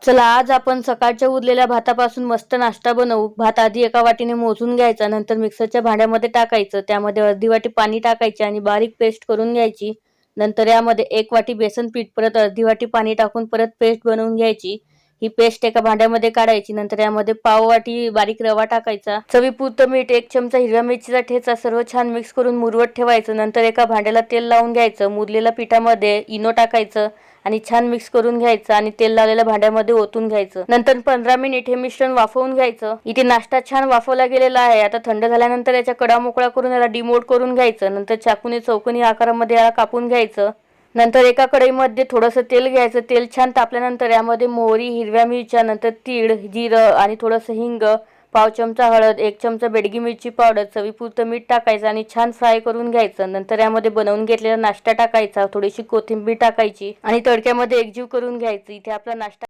चला आज आपण सकाळच्या उरलेल्या भातापासून मस्त नाश्ता बनवू. भात आधी एका वाटीने मोजून घ्यायचा, नंतर मिक्सरच्या भांड्यामध्ये टाकायचं. त्यामध्ये अर्धी वाटी पाणी टाकायचे आणि बारीक पेस्ट करून घ्यायची. नंतर यामध्ये 1 वाटी बेसन पीठ, परत अर्धी वाटी पाणी टाकून परत पेस्ट बनवून घ्यायची. ही पेस्ट एका भांड्यामध्ये काढायची. नंतर यामध्ये पाव वाटी बारीक रवा टाकायचा, चवीपुरतं मीठ, 1 चमचा हिरव्या मिरचीचा ठेचा, सर्व छान मिक्स करून मुरवत ठेवायचं. नंतर एका भांड्याला तेल लावून घ्यायचं. मुरलेल्या पिठामध्ये इनो टाकायचं आणि छान मिक्स करून घ्यायचं आणि तेल लावलेल्या भांड्यामध्ये ओतून घ्यायचं. नंतर 15 मिनिट हे मिश्रण वाफवून घ्यायचं. इथे नाश्ता छान वाफवला गेलेला आहे. आता थंड झाल्यानंतर याच्या कडा मोकळा करून याला डिमोल्ड करून घ्यायचं. नंतर चाकूने चौकोनी आकारामध्ये याला कापून घ्यायचं. नंतर एका कढईमध्ये थोडंसं तेल घ्यायचं. तेल छान तापल्यानंतर यामध्ये मोहरी, हिरव्या मिरच्या, नंतर तीळ, जिरं आणि थोडंसं हिंग, पाव चमचा हळद, 1 चमचा बेडगी मिरची पावडर, चवीपुरतं मीठ टाकायचं आणि छान फ्राय करून घ्यायचं. नंतर यामध्ये बनवून घेतलेला नाश्ता टाकायचा, थोडीशी कोथिंबीर टाकायची आणि तडक्यामध्ये एकजीव करून घ्यायचं. इथे आपला नाश्ता